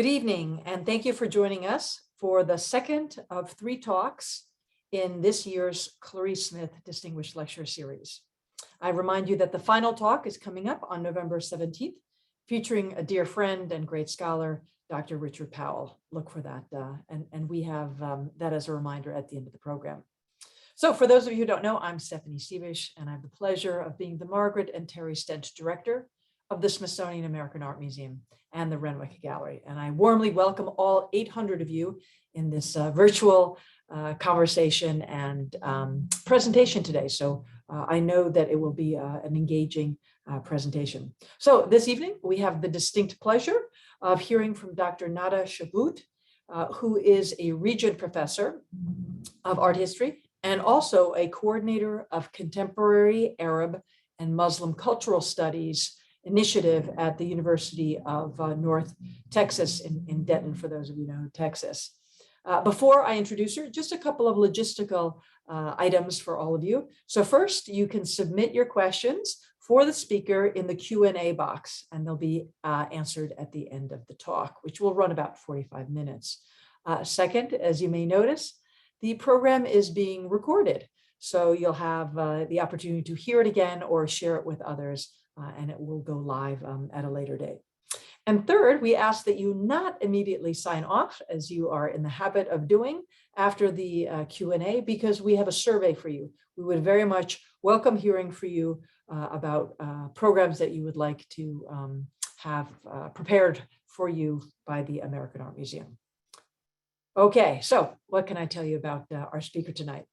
Good evening, and thank you for joining us for the second of 3 talks in this year's Clarice Smith Distinguished Lecture Series. I remind you that the final talk is coming up on November 17th, featuring a dear friend and great scholar, Dr. Richard Powell. Look for that, and we have that as a reminder at the end of the program. So for those of you who don't know, I'm Stephanie Stevish, and I have the pleasure of being the Margaret and Terry Stench Director of the Smithsonian American Art Museum and the Renwick Gallery. And I warmly welcome all 800 of you in this virtual conversation and presentation today. So I know that it will be an engaging presentation. So this evening, we have the distinct pleasure of hearing from Dr. Nada Shabut, who is a Regent Professor of Art History and also a coordinator of Contemporary Arab and Muslim Cultural Studies initiative at the University of North Texas in Denton, for those of you who know Texas. Before I introduce her, just a couple of logistical items for all of you. So first, you can submit your questions for the speaker in the Q&A box, and they'll be answered at the end of the talk, which will run about 45 minutes. Second, as you may notice, the program is being recorded. So you'll have the opportunity to hear it again or share it with others, and it will go live at a later date. And third, we ask that you not immediately sign off, as you are in the habit of doing after the Q&A, because we have a survey for you. We would very much welcome hearing from you about programs that you would like to have prepared for you by the American Art Museum. Okay, so what can I tell you about our speaker tonight?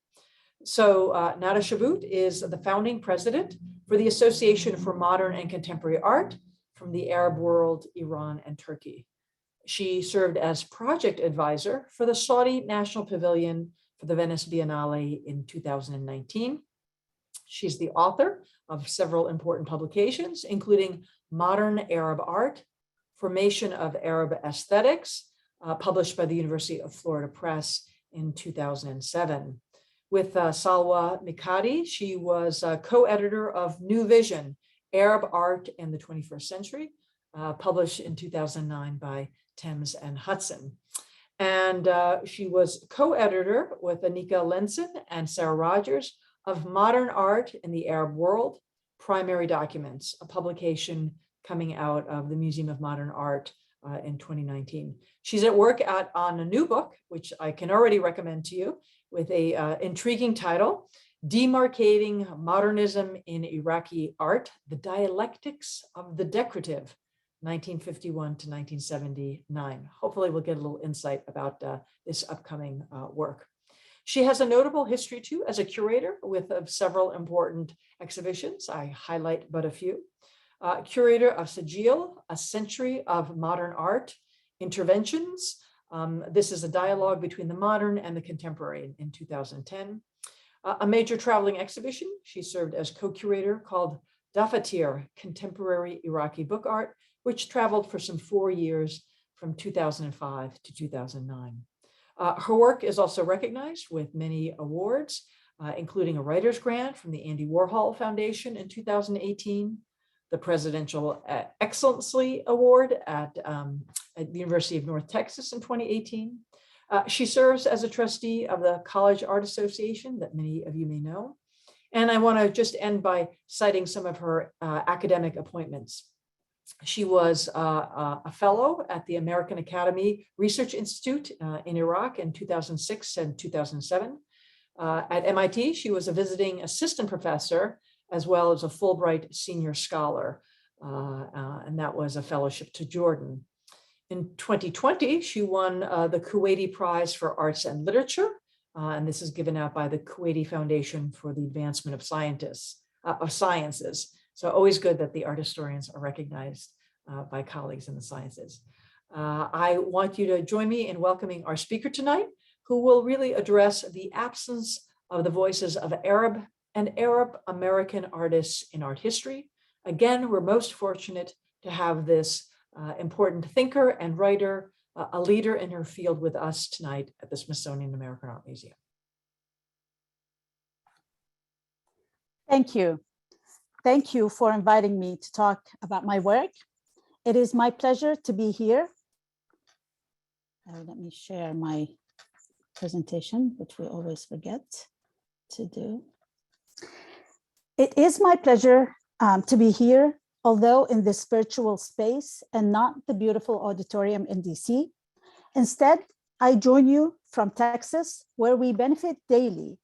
So Nada Shabut is the founding president for the Association for Modern and Contemporary Art from the Arab world, Iran, and Turkey. She served as project advisor for the Saudi National Pavilion for the Venice Biennale in 2019. She's the author of several important publications, including Modern Arab Art, Formation of Arab Aesthetics, published by the University of Florida Press in 2007. With Salwa Mikati, she was co-editor of New Vision, Arab Art in the 21st Century, published in 2009 by Thames and Hudson. And she was co-editor with Anika Lenson and Sarah Rogers of Modern Art in the Arab World, Primary Documents, a publication coming out of the Museum of Modern Art in 2019. She's at work on a new book, which I can already recommend to you, with a intriguing title, Demarcating Modernism in Iraqi Art, The Dialectics of the Decorative, 1951 to 1979. Hopefully we'll get a little insight about this upcoming work. She has a notable history too as a curator with several important exhibitions. I highlight but a few. Curator of Sajil, A Century of Modern Art, Interventions. This is a dialogue between the modern and the contemporary in 2010. A major traveling exhibition she served as co-curator called Dafatir, Contemporary Iraqi Book Art, which traveled for some 4 years from 2005 to 2009. Her work is also recognized with many awards, including a writer's grant from the Andy Warhol Foundation in 2018, the Presidential Excellency Award at the University of North Texas in 2018. She serves as a trustee of the College Art Association that many of you may know. And I want to just end by citing some of her academic appointments. She was a fellow at the American Academy Research Institute in Iraq in 2006 and 2007. At MIT, she was a visiting assistant professor as well as a Fulbright senior scholar, and that was a fellowship to Jordan. In 2020, she won the Kuwaiti Prize for Arts and Literature, and this is given out by the Kuwaiti Foundation for the Advancement of Sciences. So always good that the art historians are recognized by colleagues in the sciences. I want you to join me in welcoming our speaker tonight, who will really address the absence of the voices of Arab and Arab American artists in art history. Again, we're most fortunate to have this important thinker and writer, a leader in her field with us tonight at the Smithsonian American Art Museum. Thank you. Thank you for inviting me to talk about my work. It is my pleasure to be here. Let me share my presentation, which we always forget to do. It is my pleasure to be here, although in this virtual space and not the beautiful auditorium in DC. Instead, I join you from Texas, where we benefit daily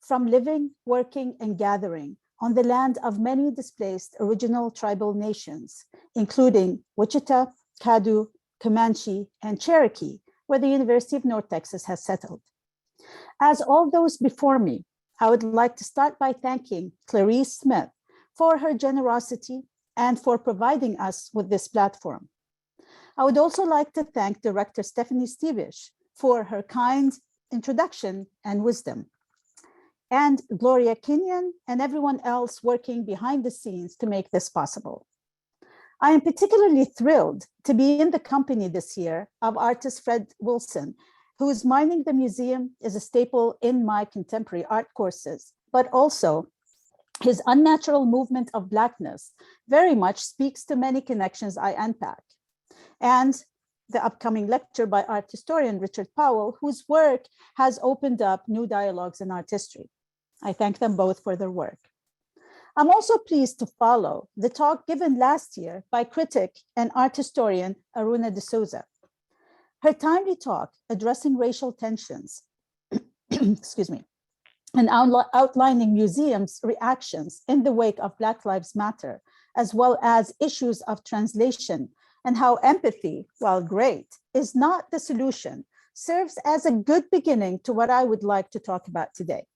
from living, working, and gathering on the land of many displaced original tribal nations, including Wichita, Caddo, Comanche, and Cherokee, where the University of North Texas has settled. As all those before me, I would like to start by thanking Clarice Smith for her generosity and for providing us with this platform. I would also like to thank Director Stephanie Stevish for her kind introduction and wisdom, and Gloria Kenyon and everyone else working behind the scenes to make this possible. I am particularly thrilled to be in the company this year of artist Fred Wilson, whose Mining the Museum is a staple in my contemporary art courses, but also his unnatural movement of Blackness very much speaks to many connections I unpack. And the upcoming lecture by art historian Richard Powell, whose work has opened up new dialogues in art history. I thank them both for their work. I'm also pleased to follow the talk given last year by critic and art historian Aruna D'Souza. Her timely talk addressing racial tensions, excuse me, and outlining museums' reactions in the wake of Black Lives Matter, as well as issues of translation and how empathy, while great, is not the solution, serves as a good beginning to what I would like to talk about today.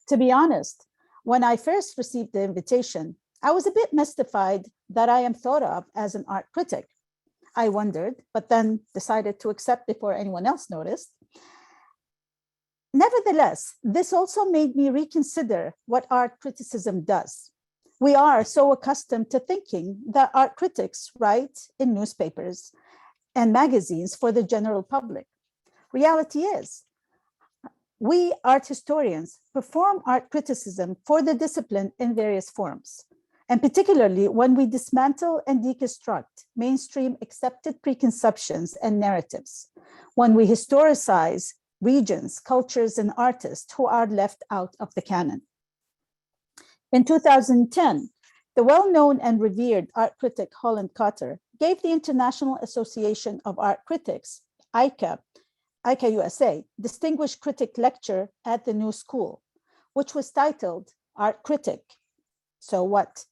To be honest, when I first received the invitation, I was a bit mystified that I am thought of as an art critic. I wondered, but then decided to accept before anyone else noticed. Nevertheless, this also made me reconsider what art criticism does. We are so accustomed to thinking that art critics write in newspapers and magazines for the general public. Reality is, we art historians perform art criticism for the discipline in various forms, and particularly when we dismantle and deconstruct mainstream accepted preconceptions and narratives, when we historicize regions, cultures, and artists who are left out of the canon. In 2010, the well-known and revered art critic Holland Cotter gave the International Association of Art Critics, ICA USA, Distinguished Critic Lecture at the New School, which was titled Art Critic, So What?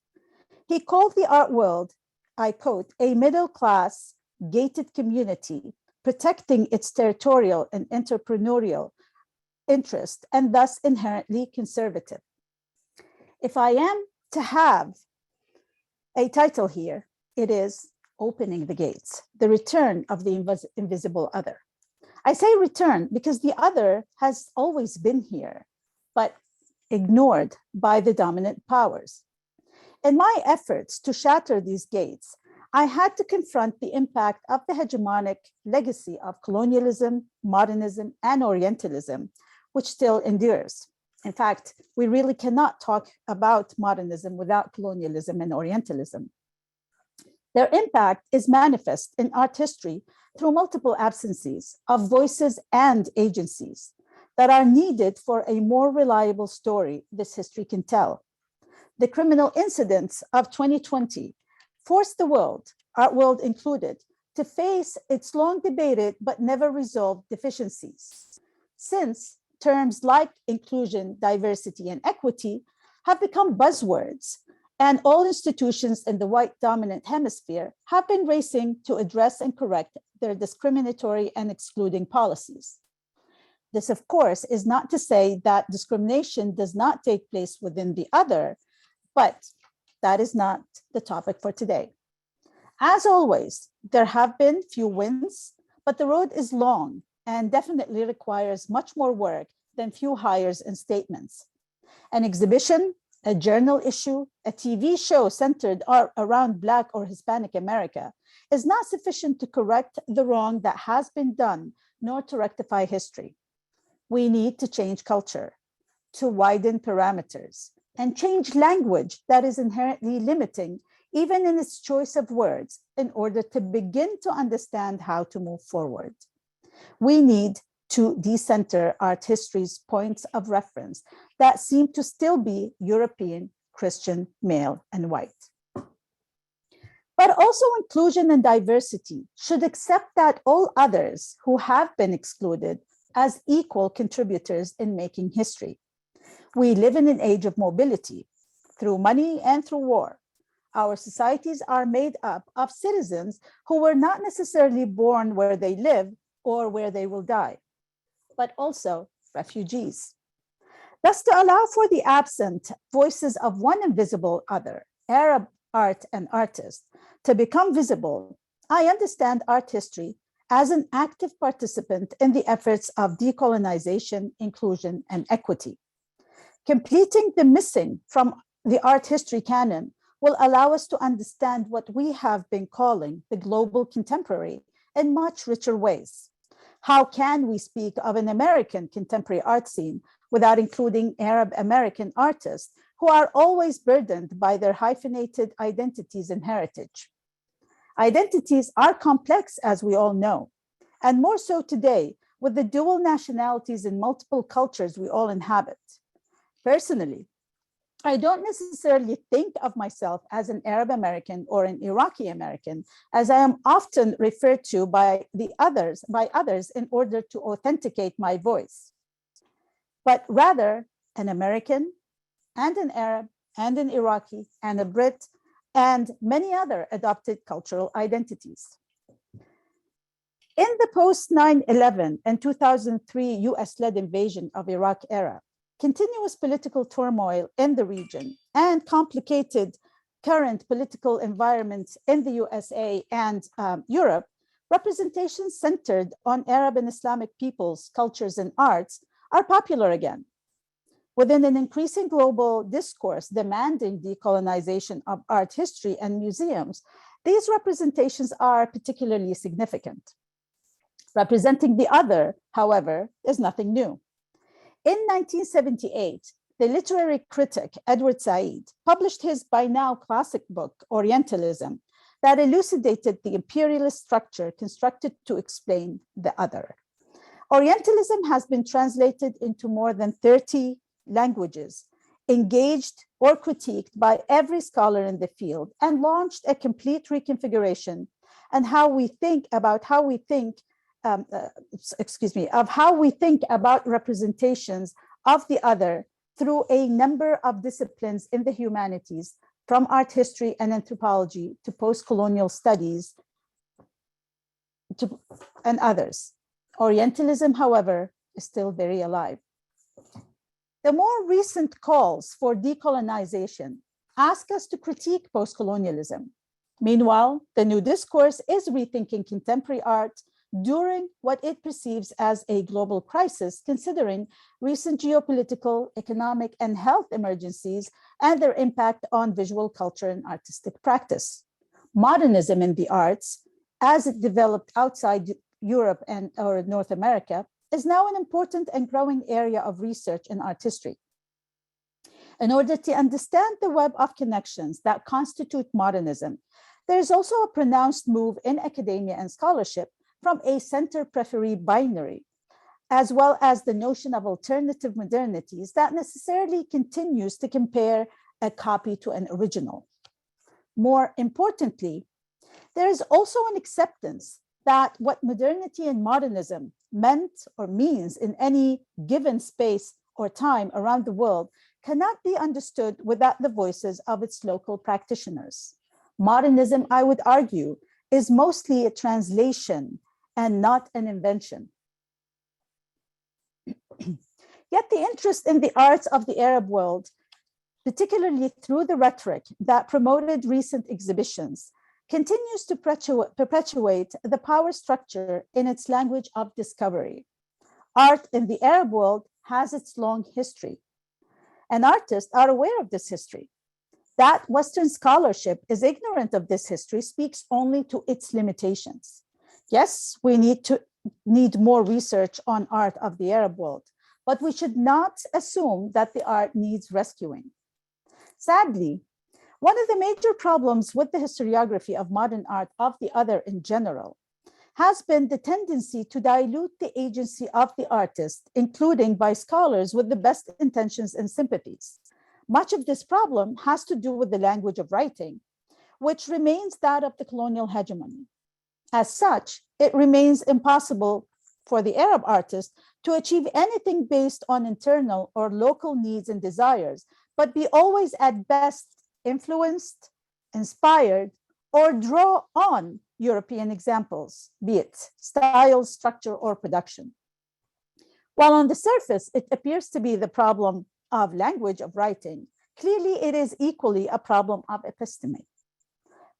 He called the art world, I quote, a middle-class, gated community, protecting its territorial and entrepreneurial interest, and thus inherently conservative. If I am to have a title here, it is Opening the Gates, the return of the invisible other. I say return because the other has always been here, but ignored by the dominant powers. In my efforts to shatter these gates, I had to confront the impact of the hegemonic legacy of colonialism, modernism, and Orientalism, which still endures. In fact, we really cannot talk about modernism without colonialism and Orientalism. Their impact is manifest in art history through multiple absences of voices and agencies that are needed for a more reliable story this history can tell. The criminal incidents of 2020 forced the world, art world included, to face its long debated but never resolved deficiencies. Since terms like inclusion, diversity, and equity have become buzzwords, and all institutions in the white dominant hemisphere have been racing to address and correct their discriminatory and excluding policies. This, of course, is not to say that discrimination does not take place within the other, but that is not the topic for today. As always, there have been few wins, but the road is long and definitely requires much more work than few hires and statements. An exhibition, a journal issue, a TV show centered around Black or Hispanic America is not sufficient to correct the wrong that has been done, nor to rectify history. We need to change culture, to widen parameters, and change language that is inherently limiting, even in its choice of words, in order to begin to understand how to move forward. We need to decenter art history's points of reference that seem to still be European, Christian, male, and white. But also inclusion and diversity should accept that all others who have been excluded as equal contributors in making history. We live in an age of mobility through money and through war. Our societies are made up of citizens who were not necessarily born where they live or where they will die, but also refugees. Thus, to allow for the absent voices of one invisible other, Arab art and artists, to become visible, I understand art history as an active participant in the efforts of decolonization, inclusion, and equity. Completing the missing from the art history canon will allow us to understand what we have been calling the global contemporary in much richer ways. How can we speak of an American contemporary art scene without including Arab American artists who are always burdened by their hyphenated identities and heritage? Identities are complex, as we all know, and more so today with the dual nationalities and multiple cultures we all inhabit. Personally, I don't necessarily think of myself as an Arab American or an Iraqi American, as I am often referred to by others in order to authenticate my voice, but rather an American and an Arab and an Iraqi and a Brit and many other adopted cultural identities. In the post 9/11 and 2003 US-led invasion of Iraq era, continuous political turmoil in the region and complicated current political environments in the USA and Europe, representations centered on Arab and Islamic peoples, cultures, and arts are popular again. Within an increasing global discourse demanding decolonization of art history and museums, these representations are particularly significant. Representing the other, however, is nothing new. In 1978, the literary critic Edward Said published his by now classic book, Orientalism, that elucidated the imperialist structure constructed to explain the other. Orientalism has been translated into more than 30 languages, engaged or critiqued by every scholar in the field, and launched a complete reconfiguration and how we think about representations of the other through a number of disciplines in the humanities, from art history and anthropology to post-colonial studies and others. Orientalism, however, is still very alive. The more recent calls for decolonization ask us to critique post-colonialism. Meanwhile, the new discourse is rethinking contemporary art during what it perceives as a global crisis, considering recent geopolitical, economic, and health emergencies and their impact on visual culture and artistic practice. Modernism in the arts, as it developed outside Europe or North America, is now an important and growing area of research in art history. In order to understand the web of connections that constitute modernism, there is also a pronounced move in academia and scholarship from a center-preferee binary, as well as the notion of alternative modernities that necessarily continues to compare a copy to an original. More importantly, there is also an acceptance that what modernity and modernism meant or means in any given space or time around the world cannot be understood without the voices of its local practitioners. Modernism, I would argue, is mostly a translation and not an invention. Yet the interest in the arts of the Arab world, particularly through the rhetoric that promoted recent exhibitions, continues to perpetuate the power structure in its language of discovery. Art in the Arab world has its long history, and artists are aware of this history. That Western scholarship is ignorant of this history speaks only to its limitations. Yes, we need more research on art of the Arab world, but we should not assume that the art needs rescuing. Sadly, one of the major problems with the historiography of modern art of the other in general has been the tendency to dilute the agency of the artist, including by scholars with the best intentions and sympathies. Much of this problem has to do with the language of writing, which remains that of the colonial hegemony. As such, it remains impossible for the Arab artist to achieve anything based on internal or local needs and desires, but be always at best influenced, inspired, or draw on European examples, be it style, structure, or production. While on the surface, it appears to be the problem of language of writing, clearly it is equally a problem of episteme.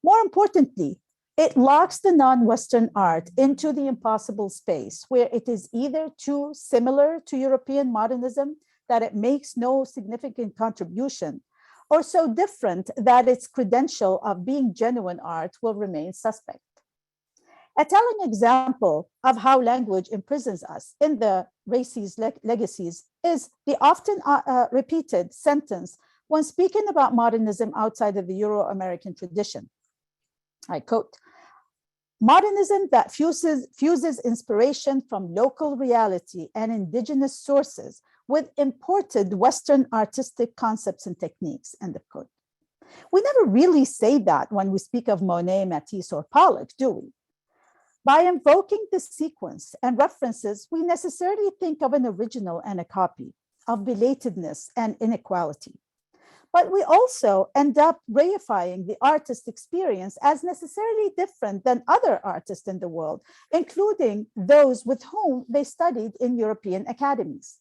More importantly, it locks the non-Western art into the impossible space where it is either too similar to European modernism that it makes no significant contribution, or so different that its credential of being genuine art will remain suspect. A telling example of how language imprisons us in the races legacies is the often repeated sentence when speaking about modernism outside of the Euro-American tradition. I quote, "Modernism that fuses inspiration from local reality and indigenous sources with imported Western artistic concepts and techniques," end of quote. We never really say that when we speak of Monet, Matisse, or Pollock, do we? By invoking this sequence and references, we necessarily think of an original and a copy, of belatedness and inequality. But we also end up reifying the artist experience as necessarily different than other artists in the world, including those with whom they studied in European academies.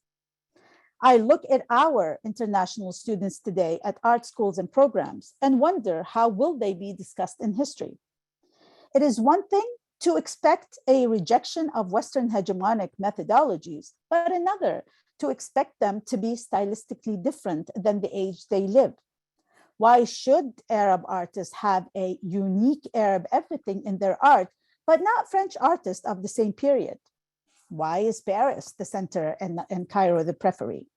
I look at our international students today at art schools and programs and wonder how will they be discussed in history. It is one thing to expect a rejection of Western hegemonic methodologies, but another to expect them to be stylistically different than the age they live. Why should Arab artists have a unique Arab everything in their art, but not French artists of the same period? Why is Paris the center and Cairo the periphery?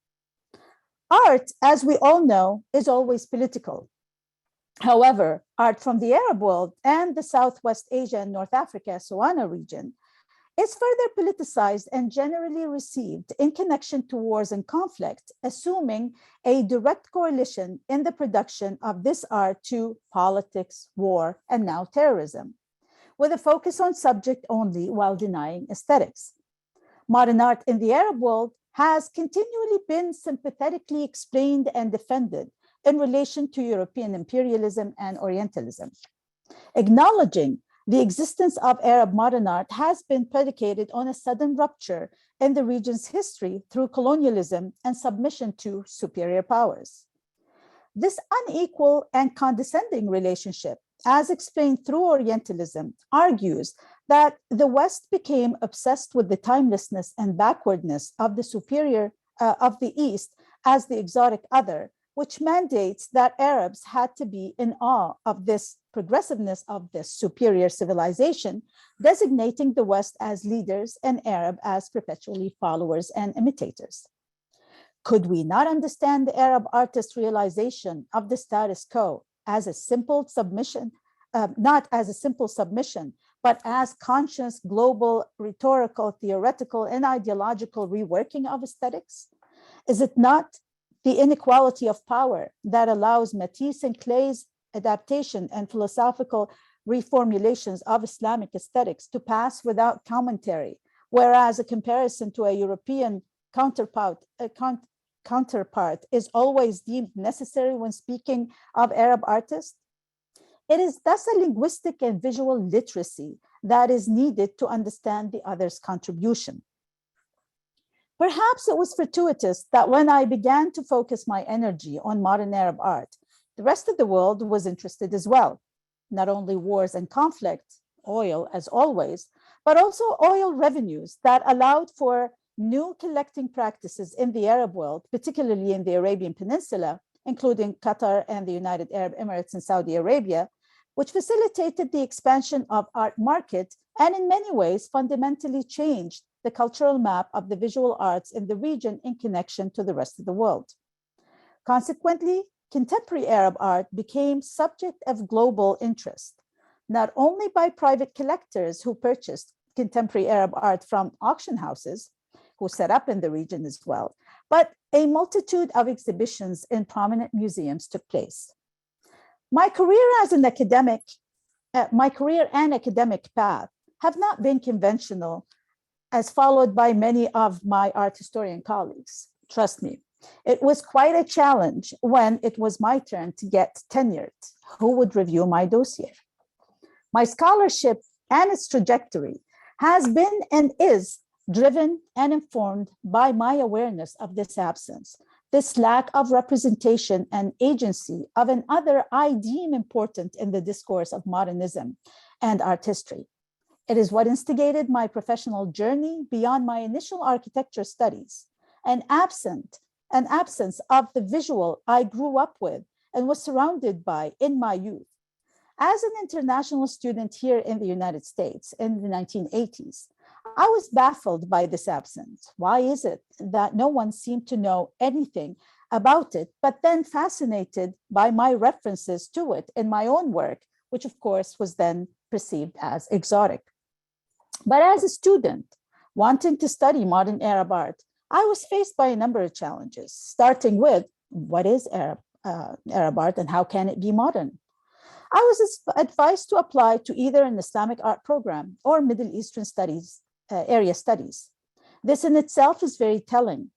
Art, as we all know, is always political. However, art from the Arab world and the Southwest Asia and North Africa, Soana region, is further politicized and generally received in connection to wars and conflict, assuming a direct correlation in the production of this art to politics, war, and now terrorism, with a focus on subject only while denying aesthetics. Modern art in the Arab world has continually been sympathetically explained and defended in relation to European imperialism and Orientalism. Acknowledging the existence of Arab modern art has been predicated on a sudden rupture in the region's history through colonialism and submission to superior powers. This unequal and condescending relationship, as explained through Orientalism, argues that the West became obsessed with the timelessness and backwardness of of the East as the exotic other, which mandates that Arabs had to be in awe of this progressiveness of this superior civilization, designating the West as leaders and Arab as perpetually followers and imitators. Could we not understand the Arab artist's realization of the status quo as a simple submission, not as a simple submission, but as conscious, global, rhetorical, theoretical, and ideological reworking of aesthetics? Is it not the inequality of power that allows Matisse and Clay's adaptation and philosophical reformulations of Islamic aesthetics to pass without commentary, whereas a comparison to a European counterpart is always deemed necessary when speaking of Arab artists? It is thus a linguistic and visual literacy that is needed to understand the other's contribution. Perhaps it was fortuitous that when I began to focus my energy on modern Arab art, the rest of the world was interested as well. Not only wars and conflict, oil as always, but also oil revenues that allowed for new collecting practices in the Arab world, particularly in the Arabian Peninsula, including Qatar and the United Arab Emirates and Saudi Arabia, which facilitated the expansion of art market and in many ways fundamentally changed the cultural map of the visual arts in the region in connection to the rest of the world. Consequently, contemporary Arab art became subject of global interest, not only by private collectors who purchased contemporary Arab art from auction houses, who set up in the region as well, but a multitude of exhibitions in prominent museums took place. My career and academic path have not been conventional as followed by many of my art historian colleagues. Trust me, it was quite a challenge when it was my turn to get tenured. Who would review my dossier? My scholarship and its trajectory has been and is driven and informed by my awareness of this absence, this lack of representation and agency of an other I deem important in the discourse of modernism and art history. It is what instigated my professional journey beyond my initial architecture studies, an absence of the visual I grew up with and was surrounded by in my youth. As an international student here in the United States in the 1980s, I was baffled by this absence. Why is it that no one seemed to know anything about it, but then fascinated by my references to it in my own work, which of course was then perceived as exotic. But as a student wanting to study modern Arab art, I was faced by a number of challenges, starting with what is Arab art and how can it be modern? I was advised to apply to either an Islamic art program or Middle Eastern studies, area studies. This in itself is very telling.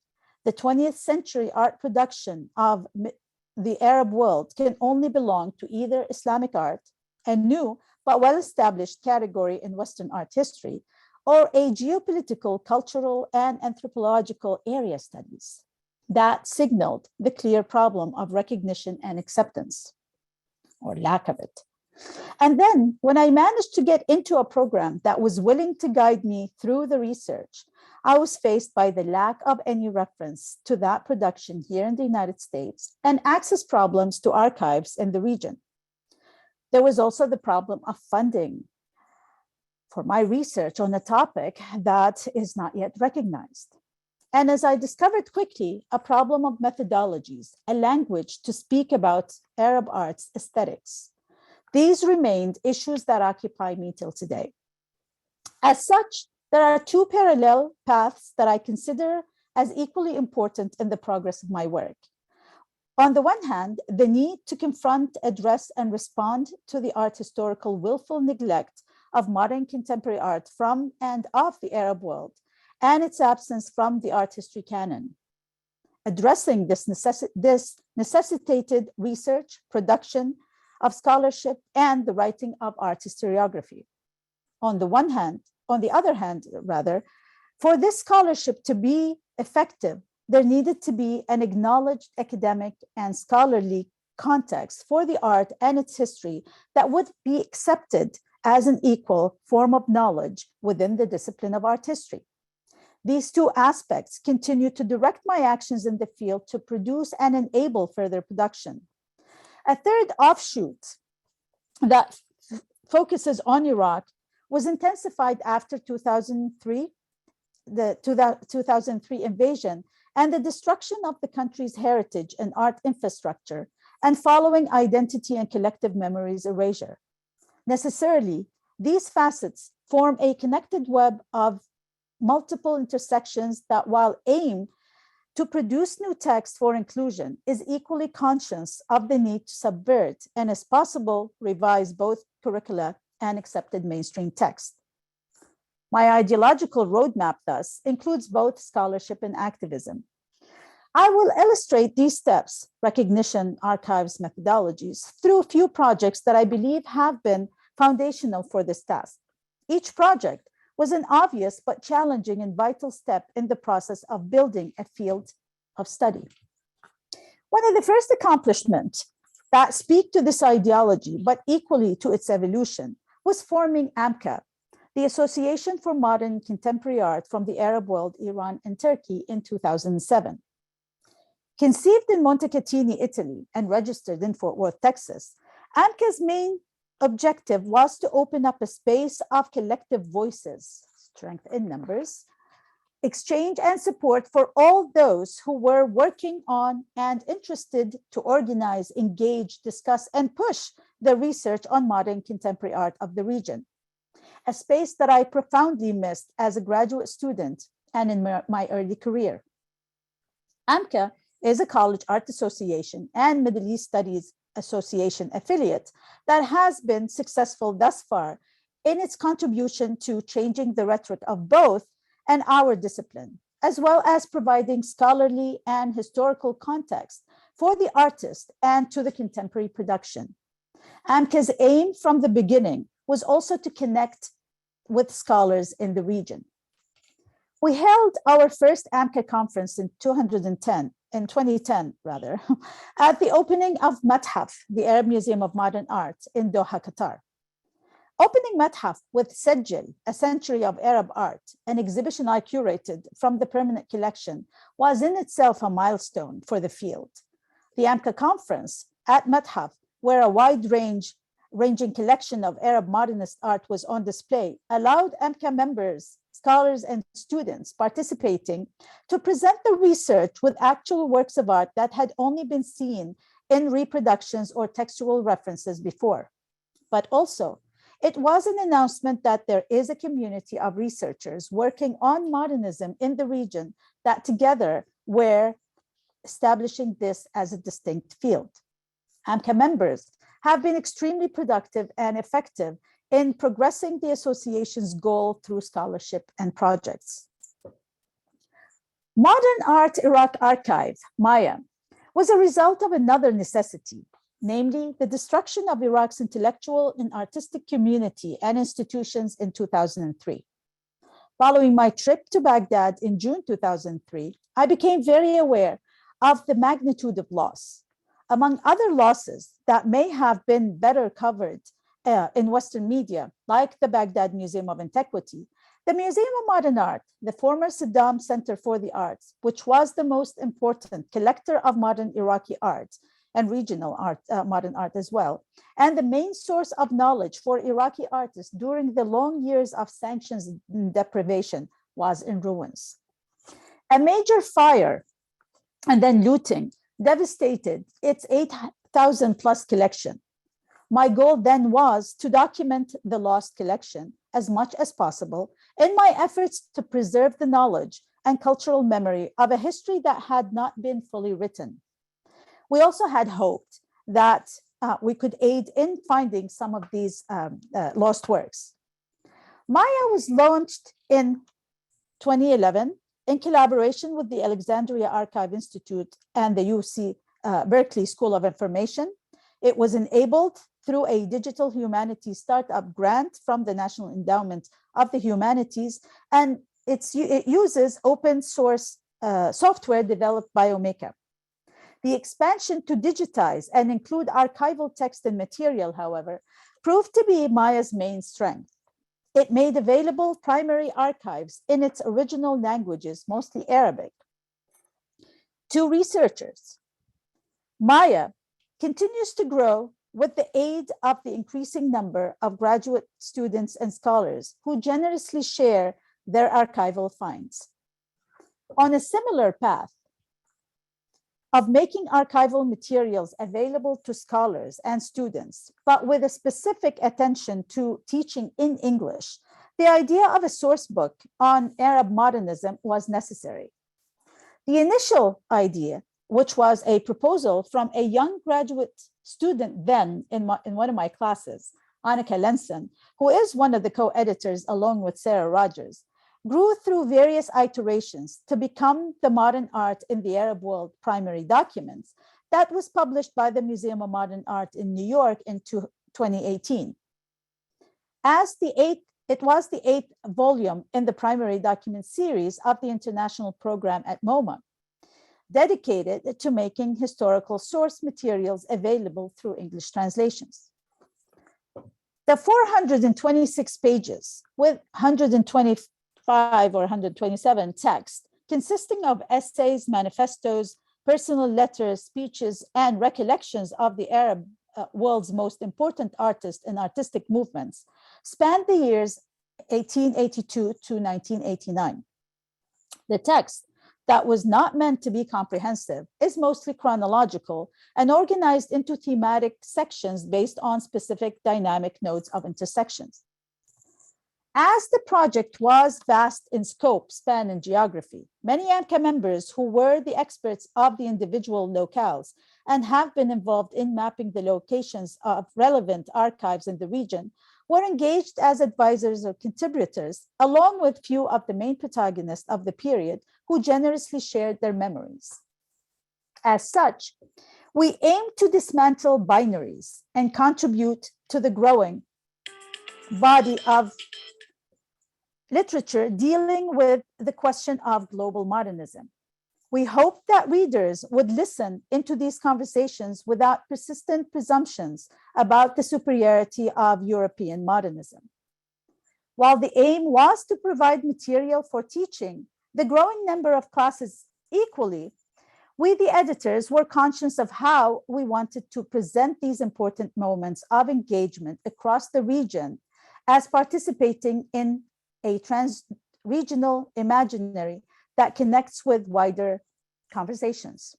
The 20th century art production of the Arab world can only belong to either Islamic art, a new but well-established category in Western art history, or a geopolitical, cultural, and anthropological area studies. That signaled the clear problem of recognition and acceptance, or lack of it. And then when I managed to get into a program that was willing to guide me through the research, I was faced by the lack of any reference to that production here in the United States and access problems to archives in the region. There was also the problem of funding for my research on a topic that is not yet recognized. And as I discovered quickly, a problem of methodologies, a language to speak about Arab art's aesthetics. These remained issues that occupy me till today. As such, there are two parallel paths that I consider as equally important in the progress of my work. On the one hand, the need to confront, address, and respond to the art historical willful neglect of modern contemporary art from and of the Arab world, and its absence from the art history canon. Addressing this necessitated research, production of scholarship, and the writing of art historiography. On the other hand, for this scholarship to be effective, there needed to be an acknowledged academic and scholarly context for the art and its history that would be accepted as an equal form of knowledge within the discipline of art history. These two aspects continue to direct my actions in the field to produce and enable further production. A third offshoot that focuses on Iraq was intensified after 2003, the 2003 invasion, and the destruction of the country's heritage and art infrastructure, and following identity and collective memories erasure. Necessarily, these facets form a connected web of multiple intersections that, while aimed to produce new text for inclusion, is equally conscious of the need to subvert and, as possible, revise both curricula and accepted mainstream text. My ideological roadmap, thus, includes both scholarship and activism. I will illustrate these steps, recognition, archives, methodologies, through a few projects that I believe have been foundational for this task. Each project was an obvious but challenging and vital step in the process of building a field of study. One of the first accomplishments that speak to this ideology, but equally to its evolution, was forming AMCA, the Association for Modern Contemporary Art from the Arab World, Iran, and Turkey in 2007. Conceived in Montecatini, Italy, and registered in Fort Worth, Texas, AMCA's main objective was to open up a space of collective voices, strength in numbers, exchange and support for all those who were working on and interested to organize, engage, discuss, and push the research on modern contemporary art of the region. a space that I profoundly missed as a graduate student and in my early career. AMCA is a college art association and Middle East Studies Association affiliate that has been successful thus far in its contribution to changing the rhetoric of both and our discipline, as well as providing scholarly and historical context for the artist and to the contemporary production. AMCA's aim from the beginning was also to connect with scholars in the region. We held our first AMCA conference in 2010, at the opening of Mathaf, the Arab Museum of Modern Art in Doha, Qatar. Opening Mathaf with Sejil, A Century of Arab Art, an exhibition I curated from the permanent collection, was in itself a milestone for the field. The AMCA conference at Mathaf, where a wide-ranging collection of Arab modernist art was on display, allowed AMCA members, scholars, and students participating to present the research with actual works of art that had only been seen in reproductions or textual references before. But also, it was an announcement that there is a community of researchers working on modernism in the region that together were establishing this as a distinct field. AMCA members have been extremely productive and effective in progressing the association's goal through scholarship and projects. Modern Art Iraq Archive, MAIA, was a result of another necessity, namely the destruction of Iraq's intellectual and artistic community and institutions in 2003. Following my trip to Baghdad in June 2003, I became very aware of the magnitude of loss. Among other losses that may have been better covered in Western media, like the Baghdad Museum of Antiquity, the Museum of Modern Art, the former Saddam Center for the Arts, which was the most important collector of modern Iraqi art and regional art, modern art as well, and the main source of knowledge for Iraqi artists during the long years of sanctions and deprivation, was in ruins. A major fire and then looting devastated its 8,000 plus collection. My goal then was to document the lost collection as much as possible in my efforts to preserve the knowledge and cultural memory of a history that had not been fully written. We also had hoped that we could aid in finding some of these lost works. MAIA was launched in 2011 in collaboration with the Alexandria Archive Institute and the UC Berkeley School of Information. It was enabled through a digital humanities startup grant from the National Endowment of the Humanities, and it uses open source software developed by Omeka. The expansion to digitize and include archival text and material, however, proved to be MAIA's main strength. It made available primary archives in its original languages, mostly Arabic, to researchers. MAIA continues to grow with the aid of the increasing number of graduate students and scholars who generously share their archival finds. On a similar path of making archival materials available to scholars and students, but with a specific attention to teaching in English, the idea of a source book on Arab modernism was necessary. The initial idea, which was a proposal from a young graduate student then in one of my classes, Annika Lenson, who is one of the co-editors along with Sarah Rogers, grew through various iterations to become the Modern Art in the Arab World primary documents that was published by the Museum of Modern Art in New York in 2018. It was the 8th volume in the primary document series of the international program at MoMA, dedicated to making historical source materials available through English translations. The 426 pages with 125 or 127 texts, consisting of essays, manifestos, personal letters, speeches, and recollections of the Arab world's most important artists and artistic movements, spanned the years 1882 to 1989. The text that was not meant to be comprehensive is mostly chronological and organized into thematic sections based on specific dynamic nodes of intersections. As the project was vast in scope, span, and geography, many AMCA members who were the experts of the individual locales and have been involved in mapping the locations of relevant archives in the region were engaged as advisors or contributors, along with few of the main protagonists of the period who generously shared their memories. As such, we aim to dismantle binaries and contribute to the growing body of literature dealing with the question of global modernism. We hope that readers would listen into these conversations without persistent presumptions about the superiority of European modernism. While the aim was to provide material for teaching the growing number of classes equally, we, the editors, were conscious of how we wanted to present these important moments of engagement across the region as participating in a trans-regional imaginary that connects with wider conversations.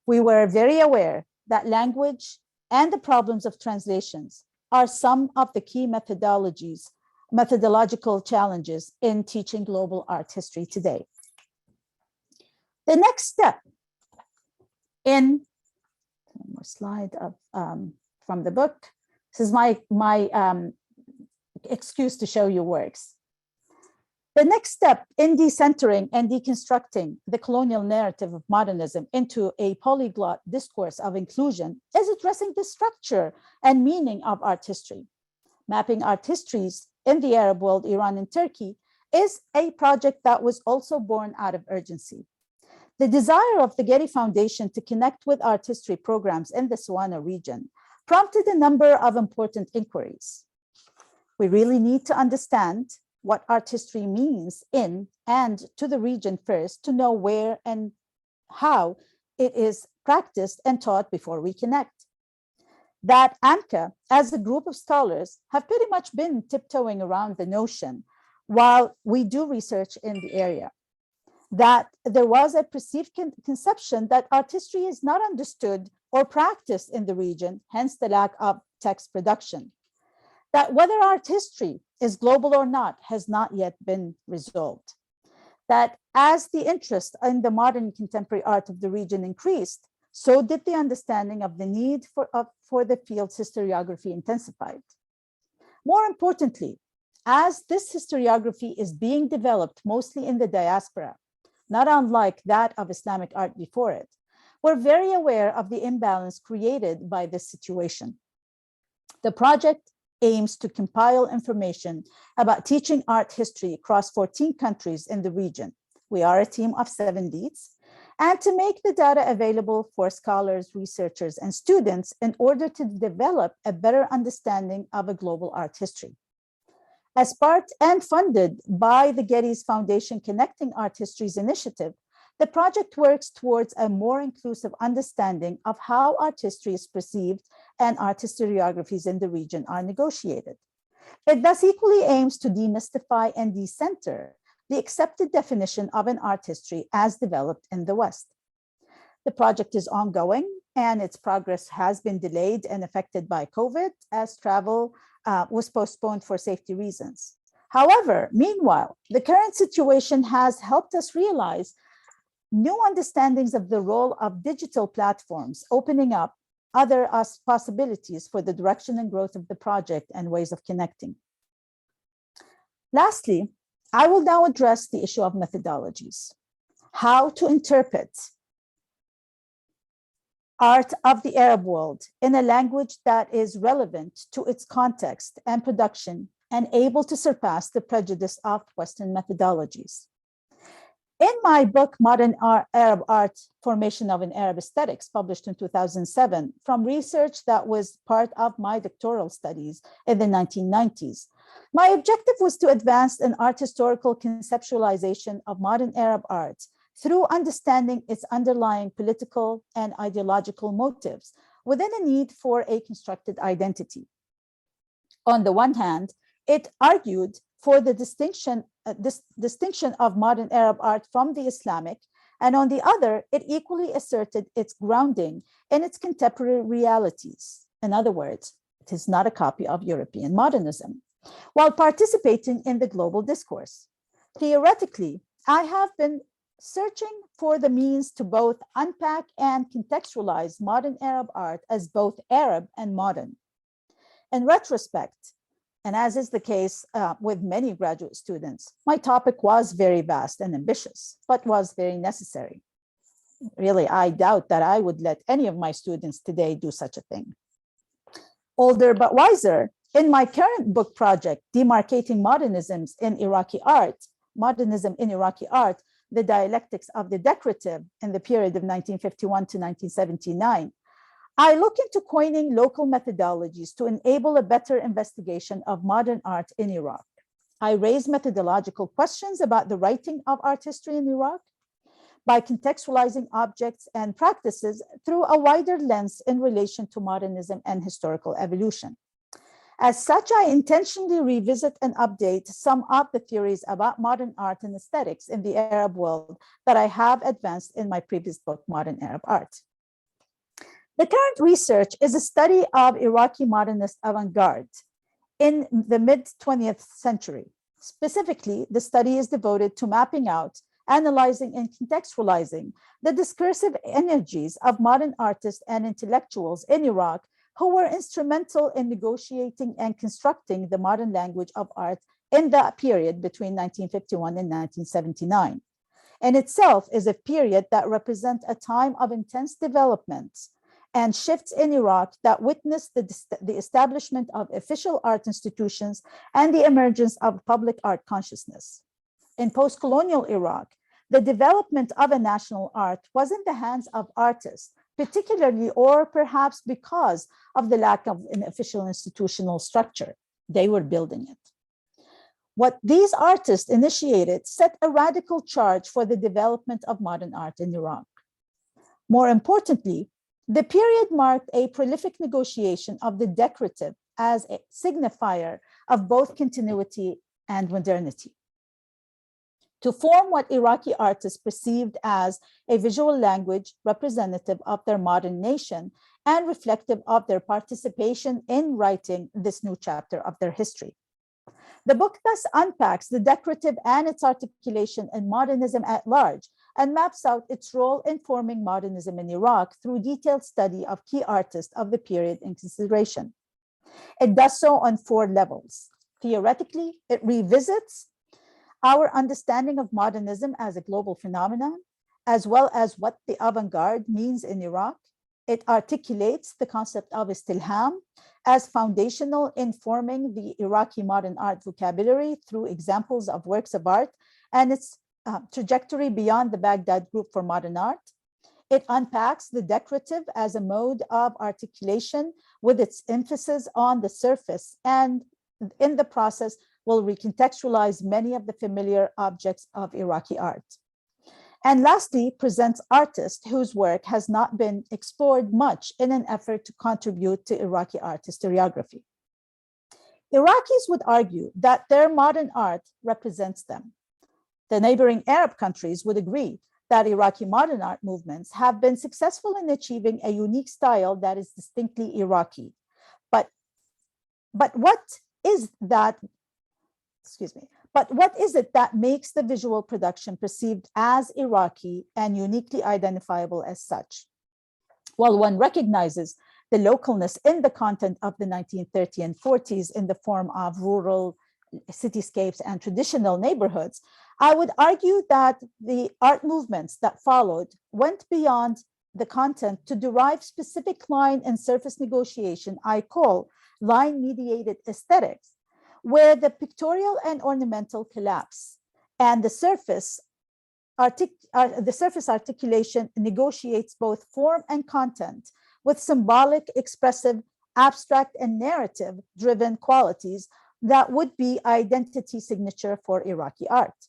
We were very aware that language and the problems of translations are some of the key methodological challenges in teaching global art history today. The next step in, one more slide of, from the book. This is my excuse to show you works. The next step in decentering and deconstructing the colonial narrative of modernism into a polyglot discourse of inclusion is addressing the structure and meaning of art history. Mapping art histories in the Arab world, Iran, and Turkey is a project that was also born out of urgency. The desire of the Getty Foundation to connect with art history programs in the Sawana region prompted a number of important inquiries. We really need to understand what art history means in and to the region first, to know where and how it is practiced and taught before we connect. That AMCA, as a group of scholars, have pretty much been tiptoeing around the notion while we do research in the area. That there was a perceived conception that art history is not understood or practiced in the region, hence the lack of text production. That whether art history is global or not has not yet been resolved. That as the interest in the modern contemporary art of the region increased, so did the understanding of the need for the field's historiography intensified. More importantly, as this historiography is being developed mostly in the diaspora, not unlike that of Islamic art before it, we're very aware of the imbalance created by this situation. The project aims to compile information about teaching art history across 14 countries in the region. We are a team of 7 leads, and to make the data available for scholars, researchers, and students in order to develop a better understanding of a global art history. As part and funded by the Getty's Foundation Connecting Art Histories initiative, the project works towards a more inclusive understanding of how art history is perceived and art historiographies in the region are negotiated. It thus equally aims to demystify and decenter the accepted definition of an art history as developed in the West. The project is ongoing and its progress has been delayed and affected by COVID as travel was postponed for safety reasons. However, meanwhile, the current situation has helped us realize new understandings of the role of digital platforms, opening up other possibilities for the direction and growth of the project and ways of connecting. Lastly, I will now address the issue of methodologies. How to interpret art of the Arab world in a language that is relevant to its context and production and able to surpass the prejudice of Western methodologies. In my book, Modern Arab Art, Formation of an Arab Aesthetics, published in 2007, from research that was part of my doctoral studies in the 1990s, my objective was to advance an art historical conceptualization of modern Arab art through understanding its underlying political and ideological motives within a need for a constructed identity. On the one hand, it argued for the distinction of modern Arab art from the Islamic, and on the other, it equally asserted its grounding in its contemporary realities. In other words, it is not a copy of European modernism. while participating in the global discourse. Theoretically, I have been searching for the means to both unpack and contextualize modern Arab art as both Arab and modern. In retrospect, and as is the case with many graduate students, my topic was very vast and ambitious, but was very necessary. Really, I doubt that I would let any of my students today do such a thing. Older but wiser, in my current book project, Demarcating Modernisms in Iraqi Art, Modernism in Iraqi Art, the Dialectics of the Decorative in the period of 1951 to 1979, I look into coining local methodologies to enable a better investigation of modern art in Iraq. I raise methodological questions about the writing of art history in Iraq by contextualizing objects and practices through a wider lens in relation to modernism and historical evolution. As such, I intentionally revisit and update some of the theories about modern art and aesthetics in the Arab world that I have advanced in my previous book, Modern Arab Art. The current research is a study of Iraqi modernist avant-garde in the mid-20th century. Specifically, the study is devoted to mapping out, analyzing, and contextualizing the discursive energies of modern artists and intellectuals in Iraq who were instrumental in negotiating and constructing the modern language of art in that period between 1951 and 1979. In itself is a period that represents a time of intense development and shifts in Iraq that witnessed the establishment of official art institutions and the emergence of public art consciousness. In post-colonial Iraq, the development of a national art was in the hands of artists, particularly or perhaps because of the lack of an official institutional structure. They were building it. What these artists initiated set a radical charge for the development of modern art in Iraq. More importantly, the period marked a prolific negotiation of the decorative as a signifier of both continuity and modernity. To form what Iraqi artists perceived as a visual language representative of their modern nation and reflective of their participation in writing this new chapter of their history. The book thus unpacks the decorative and its articulation in modernism at large and maps out its role in forming modernism in Iraq through detailed study of key artists of the period in consideration. It does so on 4 levels. Theoretically, it revisits our understanding of modernism as a global phenomenon, as well as what the avant-garde means in Iraq. It articulates the concept of istilham as foundational in forming the Iraqi modern art vocabulary through examples of works of art and its trajectory beyond the Baghdad Group for Modern Art. It unpacks the decorative as a mode of articulation with its emphasis on the surface, and in the process will recontextualize many of the familiar objects of Iraqi art. And lastly, presents artists whose work has not been explored much in an effort to contribute to Iraqi art historiography. Iraqis would argue that their modern art represents them. The neighboring Arab countries would agree that Iraqi modern art movements have been successful in achieving a unique style that is distinctly Iraqi. But what is that? But what is it that makes the visual production perceived as Iraqi and uniquely identifiable as such? Well, one recognizes the localness in the content of the 1930s and 40s in the form of rural cityscapes and traditional neighborhoods. I would argue that the art movements that followed went beyond the content to derive specific line and surface negotiation I call line-mediated aesthetics, where the pictorial and ornamental collapse and the surface articulation negotiates both form and content with symbolic, expressive, abstract, and narrative-driven qualities that would be identity signature for Iraqi art.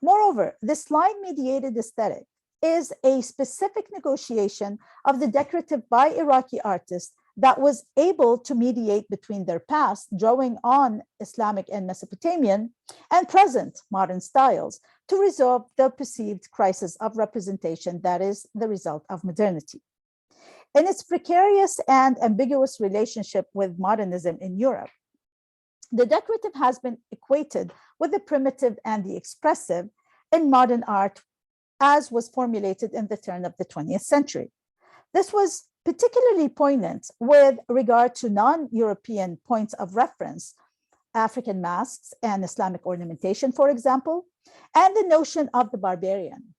Moreover, this line-mediated aesthetic is a specific negotiation of the decorative by Iraqi artists that was able to mediate between their past, drawing on Islamic and Mesopotamian, and present modern styles to resolve the perceived crisis of representation that is the result of modernity. In its precarious and ambiguous relationship with modernism in Europe, The decorative has been equated with the primitive and the expressive in modern art as was formulated in the turn of the 20th century. This was particularly poignant with regard to non-European points of reference, African masks and Islamic ornamentation, for example, and the notion of the barbarian.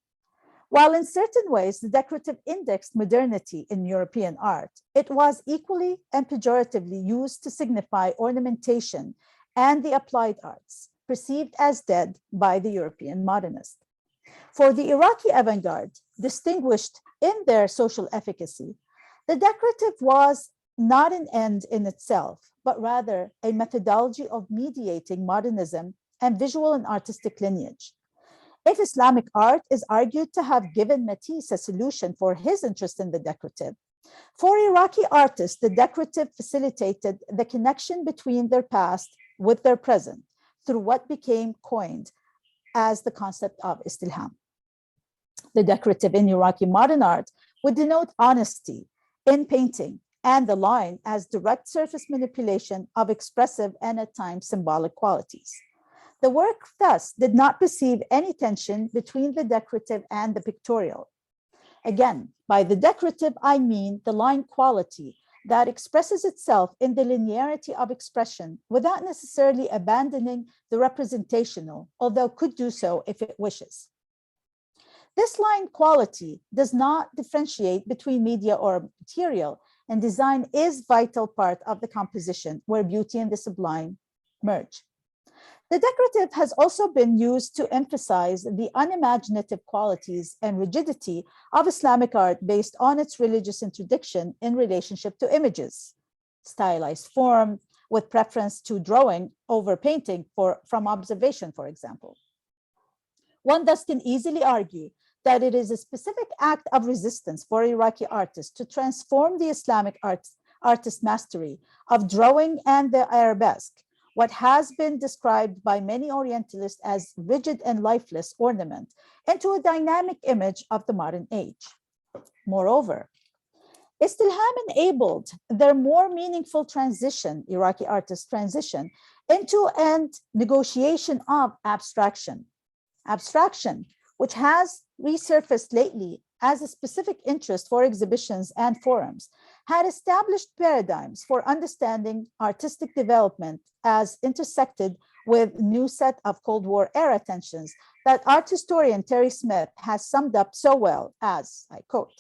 While in certain ways the decorative indexed modernity in European art, it was equally and pejoratively used to signify ornamentation and the applied arts, perceived as dead by the European modernist. For the Iraqi avant-garde, distinguished in their social efficacy, the decorative was not an end in itself, but rather a methodology of mediating modernism and visual and artistic lineage. If Islamic art is argued to have given Matisse a solution for his interest in the decorative, for Iraqi artists, the decorative facilitated the connection between their past with their present through what became coined as the concept of istilham. The decorative in Iraqi modern art would denote honesty in painting and the line as direct surface manipulation of expressive and at times symbolic qualities. The work thus did not perceive any tension between the decorative and the pictorial. Again, by the decorative, I mean the line quality that expresses itself in the linearity of expression without necessarily abandoning the representational, although could do so if it wishes. This line quality does not differentiate between media or material, and design is a vital part of the composition where beauty and the sublime merge. The decorative has also been used to emphasize the unimaginative qualities and rigidity of Islamic art based on its religious interdiction in relationship to images, stylized form with preference to drawing over painting from observation, for example. One thus can easily argue that it is a specific act of resistance for Iraqi artists to transform the Islamic artist mastery of drawing and the arabesque, what has been described by many Orientalists as rigid and lifeless ornament, into a dynamic image of the modern age. Moreover, istilham enabled their more meaningful transition, Iraqi artists' transition, into a negotiation of abstraction. Abstraction, which has resurfaced lately as a specific interest for exhibitions and forums, had established paradigms for understanding artistic development as intersected with new set of Cold War era tensions that art historian Terry Smith has summed up so well as, I quote,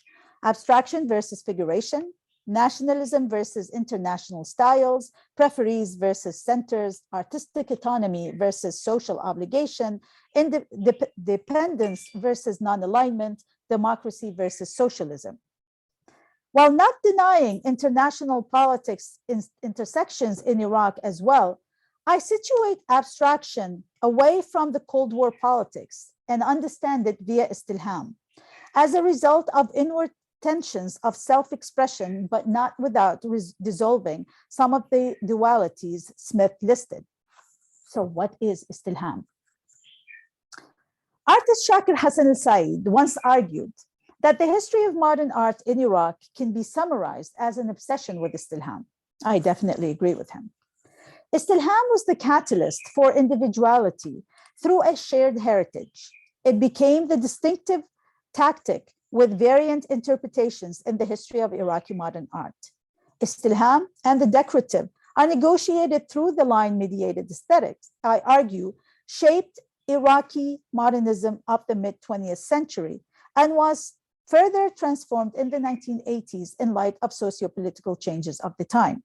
abstraction versus figuration, nationalism versus international styles, preferees versus centers, artistic autonomy versus social obligation, dependence versus non-alignment, democracy versus socialism. While not denying international politics intersections in Iraq as well, I situate abstraction away from the Cold War politics and understand it via istilham as a result of inward tensions of self-expression, but not without dissolving some of the dualities Smith listed. So what is istilham? Artist Shakir Hassan al-Said once argued that the history of modern art in Iraq can be summarized as an obsession with istilham. I definitely agree with him. Istilham was the catalyst for individuality through a shared heritage. It became the distinctive tactic with variant interpretations in the history of Iraqi modern art. Istilham and the decorative are negotiated through the line-mediated aesthetics, I argue, shaped Iraqi modernism of the mid-20th century and was further transformed in the 1980s in light of socio-political changes of the time.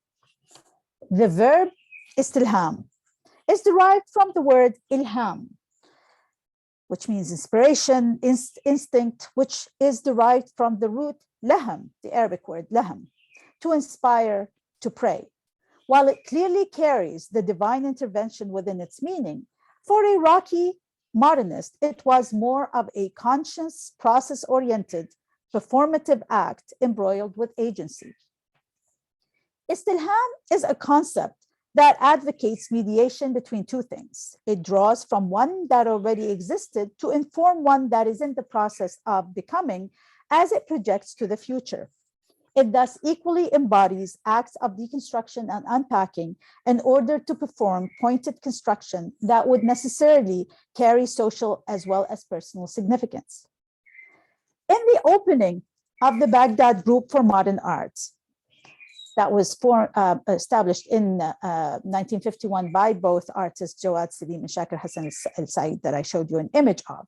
The verb istilham is derived from the word ilham, which means inspiration, instinct, which is derived from the root laham, the Arabic word laham, to inspire, to pray. While it clearly carries the divine intervention within its meaning, for Iraqi modernists, it was more of a conscious, process-oriented, performative act embroiled with agency. Istilham is a concept that advocates mediation between two things. It draws from one that already existed to inform one that is in the process of becoming as it projects to the future. It thus equally embodies acts of deconstruction and unpacking in order to perform pointed construction that would necessarily carry social as well as personal significance. In the opening of the Baghdad Group for Modern Arts, that was established in 1951 by both artists Jawad Salim and Shakir Hassan al-Said that I showed you an image of.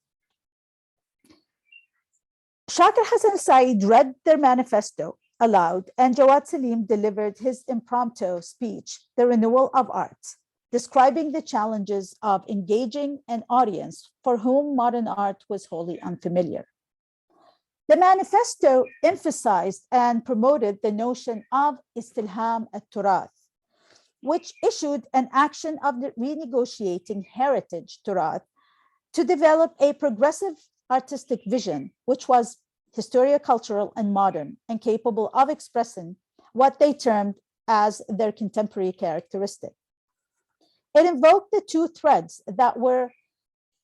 Shakir Hassan al-Said read their manifesto aloud, and Jawad Salim delivered his impromptu speech, The Renewal of Art, describing the challenges of engaging an audience for whom modern art was wholly unfamiliar. The manifesto emphasized and promoted the notion of Istilham al-Turath, which issued an action of renegotiating heritage Turath to develop a progressive artistic vision, which was historiocultural and modern and capable of expressing what they termed as their contemporary characteristic. It invoked the two threads that were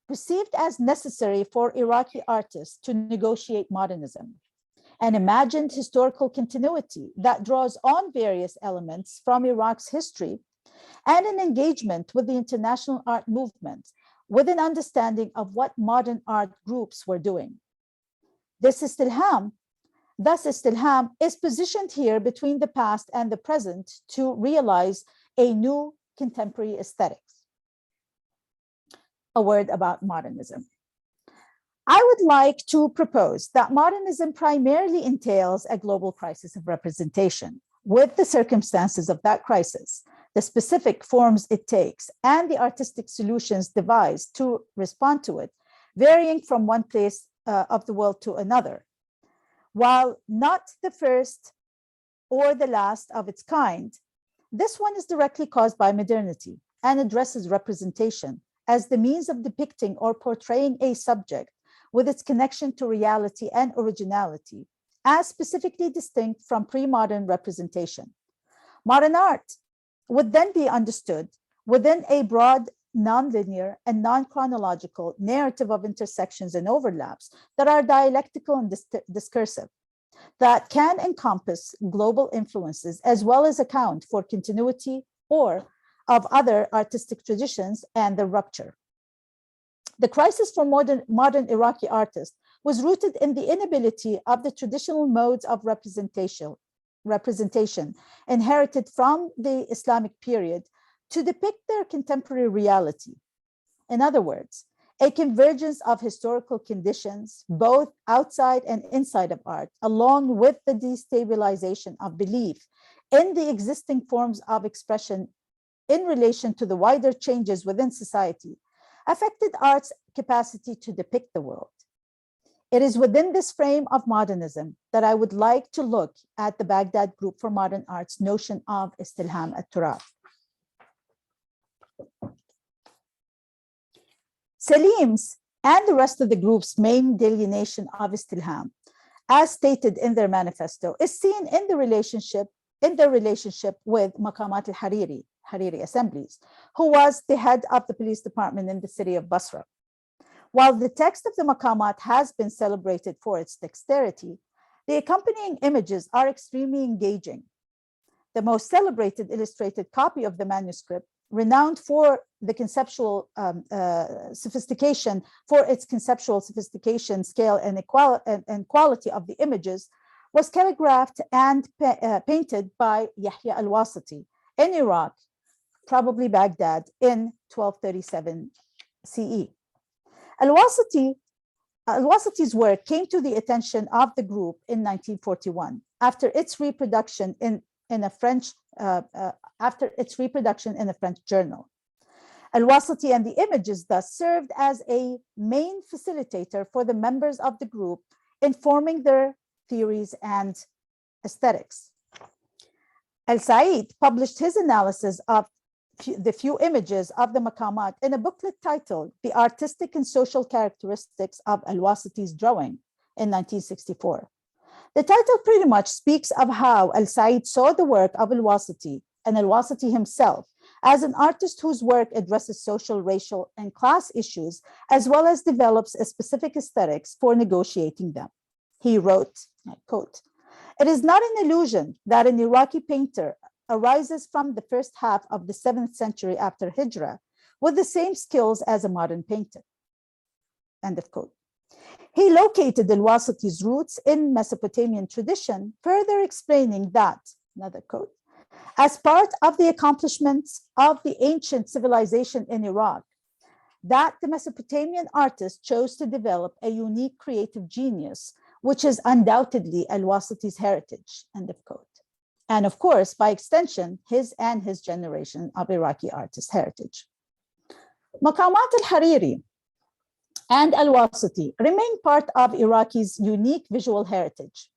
perceived as necessary for Iraqi artists to negotiate modernism: an imagined historical continuity that draws on various elements from Iraq's history, and an engagement with the international art movement with an understanding of what modern art groups were doing. Thus Istilham is positioned here between the past and the present to realize a new contemporary aesthetics. A word about modernism. I would like to propose that modernism primarily entails a global crisis of representation, with the circumstances of that crisis, the specific forms it takes, and the artistic solutions devised to respond to it, varying from one place of the world to another. While not the first or the last of its kind, this one is directly caused by modernity and addresses representation as the means of depicting or portraying a subject with its connection to reality and originality, as specifically distinct from pre-modern representation. Modern art would then be understood within a broad, non-linear and non-chronological narrative of intersections and overlaps that are dialectical and discursive, that can encompass global influences as well as account for continuity or of other artistic traditions and the rupture. The crisis for modern Iraqi artists was rooted in the inability of the traditional modes of representation inherited from the Islamic period to depict their contemporary reality. In other words, a convergence of historical conditions, both outside and inside of art, along with the destabilization of belief in the existing forms of expression in relation to the wider changes within society, affected art's capacity to depict the world. It is within this frame of modernism that I would like to look at the Baghdad Group for Modern Art's notion of Istilham al-Turath. Salim's and the rest of the group's main delineation of Istilham, as stated in their manifesto, is seen in their relationship with Maqamat al-Hariri, Hariri Assemblies, who was the head of the police department in the city of Basra. While the text of the Maqamat has been celebrated for its dexterity, the accompanying images are extremely engaging. The most celebrated illustrated copy of the manuscript, renowned for the conceptual sophistication, scale, and quality of the images, was calligraphed and painted by Yahya al-Wasiti in Iraq, probably Baghdad, in 1237 CE. Al-Wasiti's work came to the attention of the group in 1941 after its reproduction in a French journal. Al-Wasiti and the images thus served as a main facilitator for the members of the group in forming their theories and aesthetics. Al-Said published his analysis of the few images of the Maqamat in a booklet titled The Artistic and Social Characteristics of Al-Wasiti's Drawing in 1964. The title pretty much speaks of how Al-Said saw the work of Al-Wasiti and Al-Wasiti himself as an artist whose work addresses social, racial, and class issues, as well as develops a specific aesthetics for negotiating them. He wrote, I quote, It is not an illusion that an Iraqi painter arises from the first half of the 7th century after Hijrah with the same skills as a modern painter. End of quote. He located al-Wasiti's roots in Mesopotamian tradition, further explaining that, another quote, as part of the accomplishments of the ancient civilization in Iraq, that the Mesopotamian artist chose to develop a unique creative genius, which is undoubtedly al-Wasiti's heritage, end of quote. And of course, by extension, his and his generation of Iraqi artist heritage. Maqamat al-Hariri and al-Wasiti remain part of Iraqi's unique visual heritage.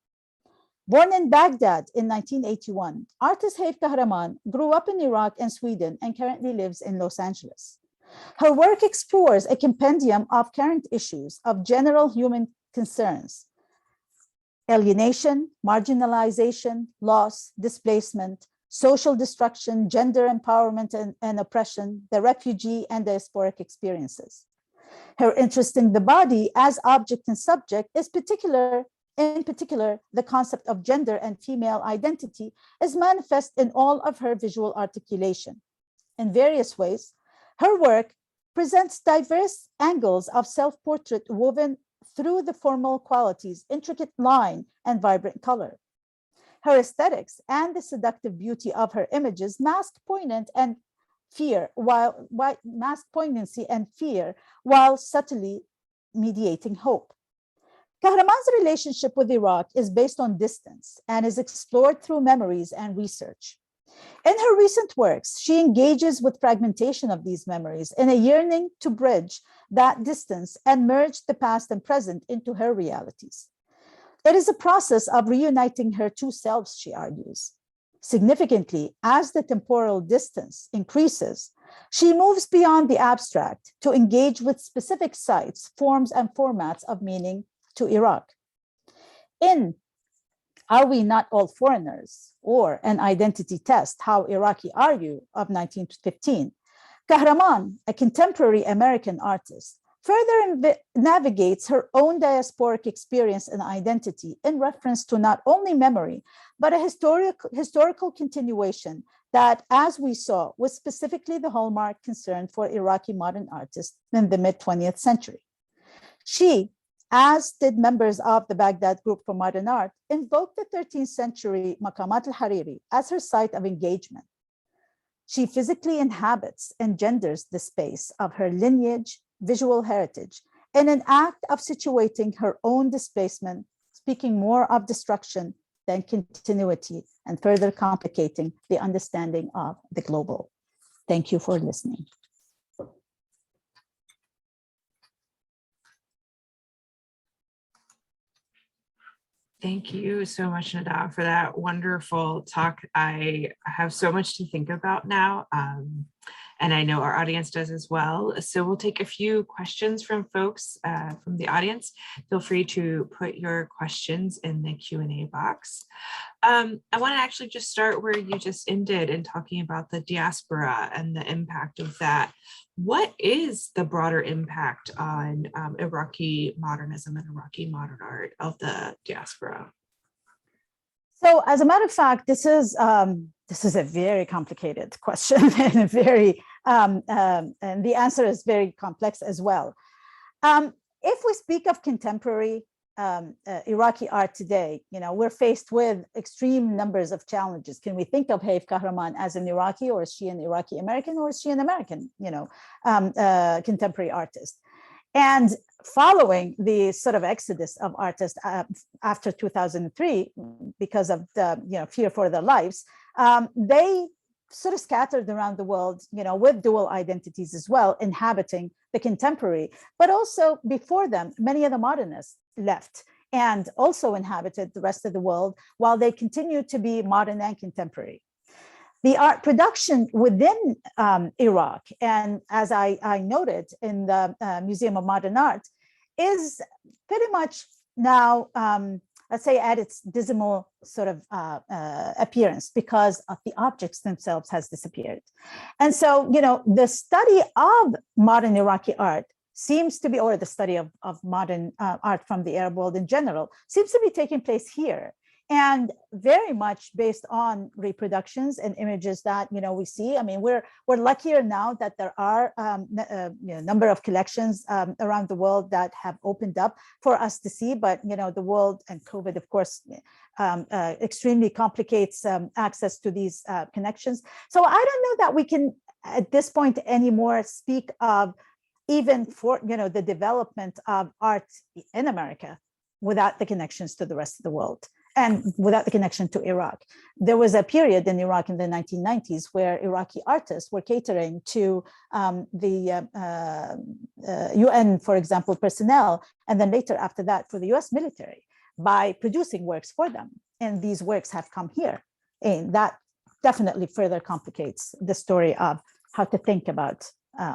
Born in Baghdad in 1981, artist Haif Kahraman grew up in Iraq and Sweden and currently lives in Los Angeles. Her work explores a compendium of current issues of general human concerns: alienation, marginalization, loss, displacement, social destruction, gender empowerment and oppression, the refugee and diasporic experiences. Her interest in the body as object and subject is in particular, the concept of gender and female identity is manifest in all of her visual articulation. In various ways, her work presents diverse angles of self-portrait woven through the formal qualities, intricate line, and vibrant color. Her aesthetics and the seductive beauty of her images mask poignancy and fear while subtly mediating hope. Kahraman's relationship with Iraq is based on distance and is explored through memories and research. In her recent works, she engages with fragmentation of these memories in a yearning to bridge that distance and merge the past and present into her realities. It is a process of reuniting her two selves, she argues. Significantly, as the temporal distance increases, she moves beyond the abstract to engage with specific sites, forms, and formats of meaning to Iraq. In Are We Not All Foreigners? Or An Identity Test, How Iraqi Are You? Of 1915, Kahraman, a contemporary American artist, further navigates her own diasporic experience and identity in reference to not only memory, but a historical continuation that, as we saw, was specifically the hallmark concern for Iraqi modern artists in the mid-20th century. She, as did members of the Baghdad Group for Modern Art, invoked the 13th century Maqamat al-Hariri as her site of engagement. She physically inhabits and genders the space of her lineage, visual heritage, in an act of situating her own displacement, speaking more of destruction than continuity, and further complicating the understanding of the global. Thank you for listening. Thank you so much, Nada, for that wonderful talk. I have so much to think about now, and I know our audience does as well. So we'll take a few questions from folks from the audience. Feel free to put your questions in the Q&A box. I want to actually just start where you just ended in talking about the diaspora and the impact of that. What is the broader impact on Iraqi modernism and Iraqi modern art of the diaspora? So, as a matter of fact, this is a very complicated question and a very and the answer is very complex as well. If we speak of contemporary Iraqi art today, we're faced with extreme numbers of challenges. Can we think of Haif Kahraman as an Iraqi, or is she an Iraqi American, or is she an American, contemporary artist? And following the sort of exodus of artists after 2003, because of the fear for their lives, they sort of scattered around the world, with dual identities as well, inhabiting the contemporary. But also before them, many of the modernists left and also inhabited the rest of the world, while they continued to be modern and contemporary. The art production within Iraq, and as I noted in the Museum of Modern Art, is pretty much now, let's say, at its dismal sort of appearance, because of the objects themselves has disappeared. And so, the study of modern Iraqi art seems to be, or the study of modern art from the Arab world in general, seems to be taking place here and very much based on reproductions and images that we see. I mean, we're luckier now that there are number of collections around the world that have opened up for us to see, but the world and COVID, of course, extremely complicates access to these connections. So I don't know that we can at this point anymore speak of even for the development of art in America without the connections to the rest of the world and without the connection to Iraq. There was a period in Iraq in the 1990s where Iraqi artists were catering to the UN, for example, personnel, and then later after that for the US military by producing works for them. And these works have come here. And that definitely further complicates the story of how to think about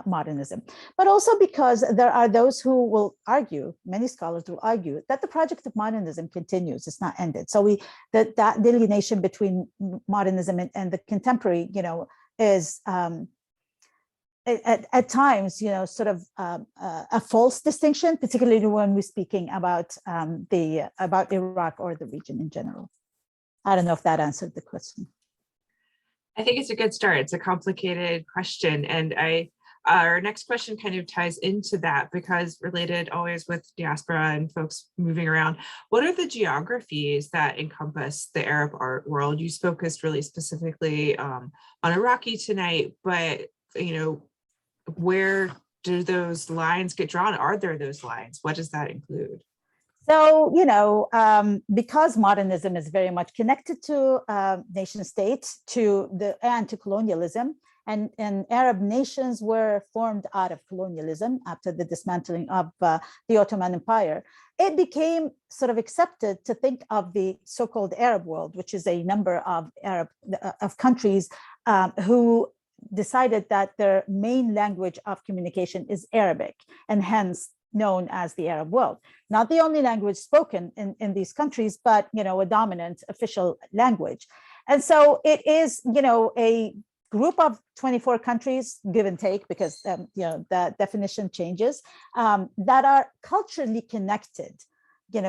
modernism, but also because there are those who will argue, many scholars will argue, that the project of modernism continues, it's not ended. So that delineation between modernism and the contemporary, is at times, sort of a false distinction, particularly when we're speaking about about Iraq or the region in general. I don't know if that answered the question. I think it's a good start. It's a complicated question, and our next question kind of ties into that, because related always with diaspora and folks moving around. What are the geographies that encompass the Arab art world? You focused really specifically on Iraqi tonight, but where do those lines get drawn? Are there those lines? What does that include? So, because modernism is very much connected to nation states, and to colonialism, and Arab nations were formed out of colonialism after the dismantling of the Ottoman Empire, it became sort of accepted to think of the so-called Arab world, which is a number of countries who decided that their main language of communication is Arabic, and hence known as the Arab world. Not the only language spoken in these countries, but a dominant official language. And so it is a group of 24 countries, give and take, because the definition changes, that are culturally connected.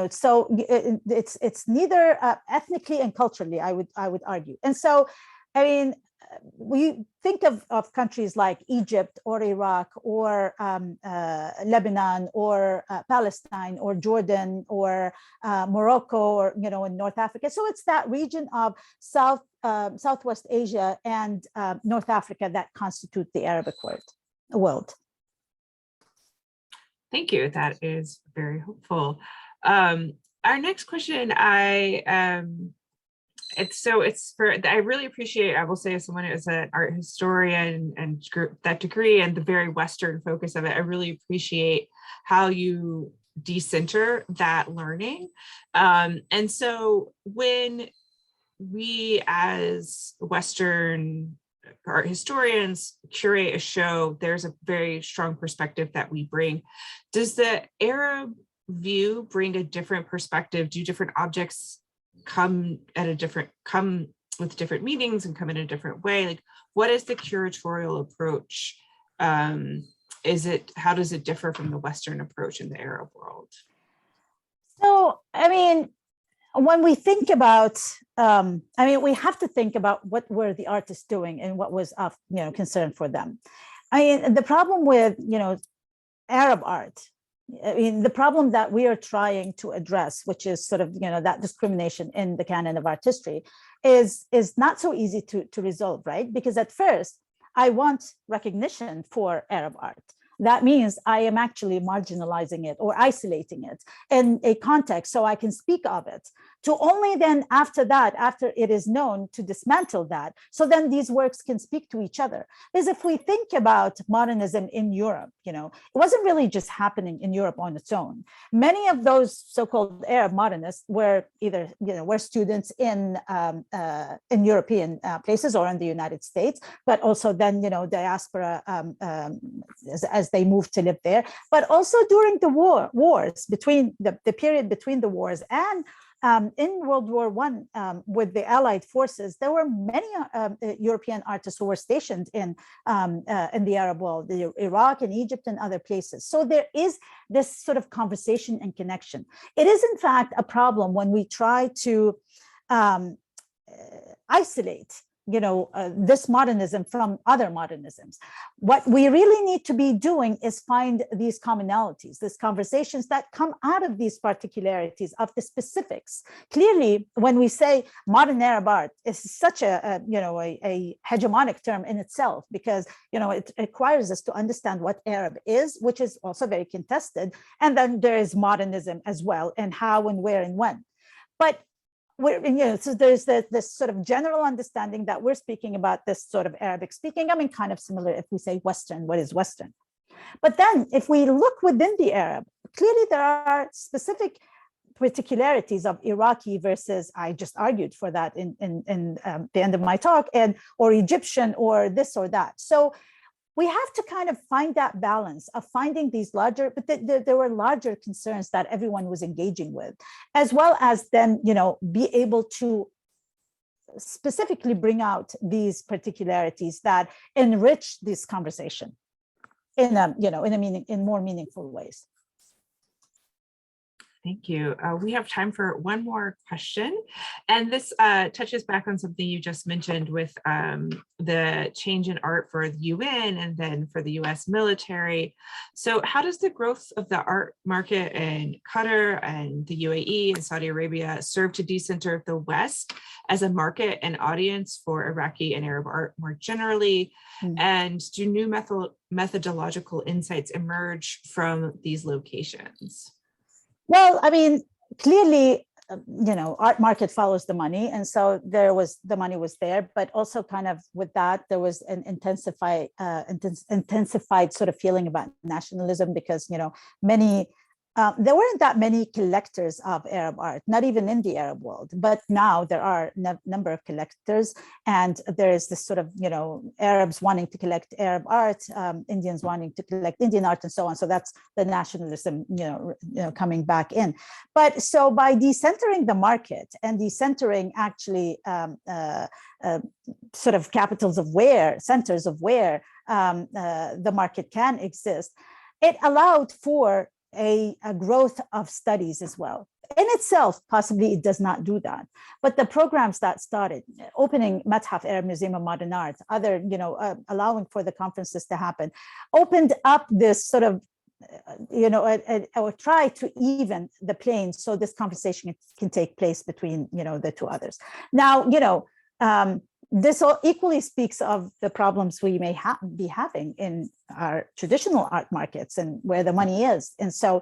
So it's neither ethnically and culturally, I would argue. And so, I mean, we think of countries like Egypt or Iraq or Lebanon or Palestine or Jordan or Morocco or in North Africa. So it's that region of Southwest Asia and North Africa that constitute the Arabic world. Thank you. That is very helpful. Our next question, I really appreciate, I will say, as someone who's an art historian and that degree and the very Western focus of it, I really appreciate how you decenter that learning. And so when we as Western art historians curate a show, there's a very strong perspective that we bring. Does the Arab view bring a different perspective? Do different objects come with different meanings and come in a different way? Like, what is the curatorial approach? How does it differ from the Western approach in the Arab world? So, I mean, when we think about, we have to think about what were the artists doing and what was of concern for them. I mean, the problem with Arab art, the problem that we are trying to address, which is sort of that discrimination in the canon of art history, is not so easy to resolve, right? Because at first, I want recognition for Arab art. That means I am actually marginalizing it or isolating it in a context so I can speak of it, to only then after it is known, to dismantle that. So then these works can speak to each other. Because if we think about modernism in Europe, it wasn't really just happening in Europe on its own. Many of those so-called Arab modernists were either, were students in European places or in the United States, but also then, diaspora as they moved to live there, but also during the wars, between the period between the wars and in World War I, with the Allied forces, there were many European artists who were stationed in the Arab world, Iraq and Egypt and other places. So there is this sort of conversation and connection. It is, in fact, a problem when we try to isolate this modernism from other modernisms. What we really need to be doing is find these commonalities, these conversations that come out of these particularities of the specifics. Clearly, when we say modern Arab art, it's such a hegemonic term in itself, because it requires us to understand what Arab is, which is also very contested, and then there is modernism as well, and how and where and when. But so there's this sort of general understanding that we're speaking about this sort of Arabic speaking. I mean, kind of similar if we say Western, what is Western? But then if we look within the Arab, clearly there are specific particularities of Iraqi versus, I just argued for that in the end of my talk, or Egyptian or this or that. So we have to kind of find that balance of finding these larger, but there were larger concerns that everyone was engaging with, as well as then, be able to specifically bring out these particularities that enrich this conversation in more meaningful ways. Thank you. We have time for one more question. And this touches back on something you just mentioned with the change in art for the UN and then for the US military. So how does the growth of the art market in Qatar and the UAE and Saudi Arabia serve to decenter the West as a market and audience for Iraqi and Arab art more generally? And do new methodological insights emerge from these locations? Well, I mean, clearly, art market follows the money. And so the money was there, but also kind of with that, there was an intensified sort of feeling about nationalism, because, there weren't that many collectors of Arab art, not even in the Arab world, but now there are a number of collectors, and there is this sort of, Arabs wanting to collect Arab art, Indians wanting to collect Indian art, and so on. So that's the nationalism, coming back in. But so by decentering the market and decentering actually sort of centers of where the market can exist, it allowed for a growth of studies as well. In itself, possibly it does not do that, but the programs that started, opening Mathaf Arab Museum of Modern Art, other, allowing for the conferences to happen, opened up this sort of, or try to even the playing so this conversation can take place between, the two others. Now, this equally speaks of the problems we may be having in our traditional art markets and where the money is. And so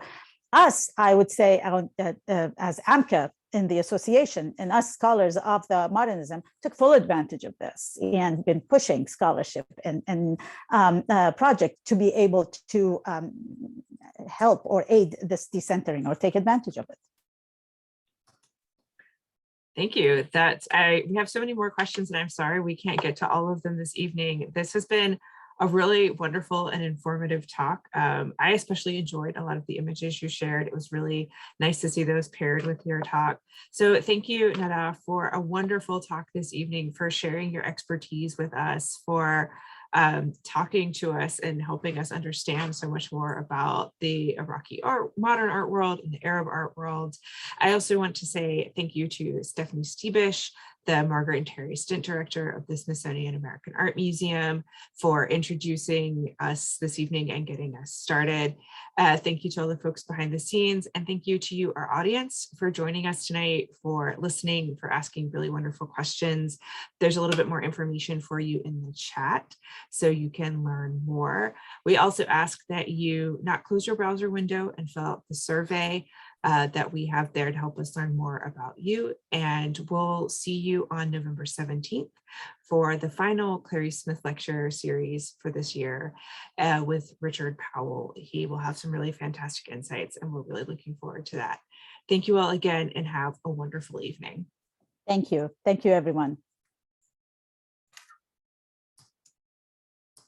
I would say, as AMCA in the association, and us scholars of the modernism took full advantage of this and been pushing scholarship and project to be able to help or aid this decentering or take advantage of it. Thank you. We have so many more questions, and I'm sorry we can't get to all of them this evening. This has been a really wonderful and informative talk. I especially enjoyed a lot of the images you shared. It was really nice to see those paired with your talk. So thank you, Nada, for a wonderful talk this evening, for sharing your expertise with us, for talking to us and helping us understand so much more about the Iraqi modern art world and the Arab art world. I also want to say thank you to Stephanie Stebish, the Margaret and Terry Stint Director of the Smithsonian American Art Museum, for introducing us this evening and getting us started. Thank you to all the folks behind the scenes, and thank you to you, our audience, for joining us tonight, for listening, for asking really wonderful questions. There's a little bit more information for you in the chat, so you can learn more. We also ask that you not close your browser window and fill out the survey that we have there to help us learn more about you. And we'll see you on November 17th for the final Clarice Smith lecture series for this year with Richard Powell. He will have some really fantastic insights, and we're really looking forward to that. Thank you all again, and have a wonderful evening. Thank you. Thank you, everyone.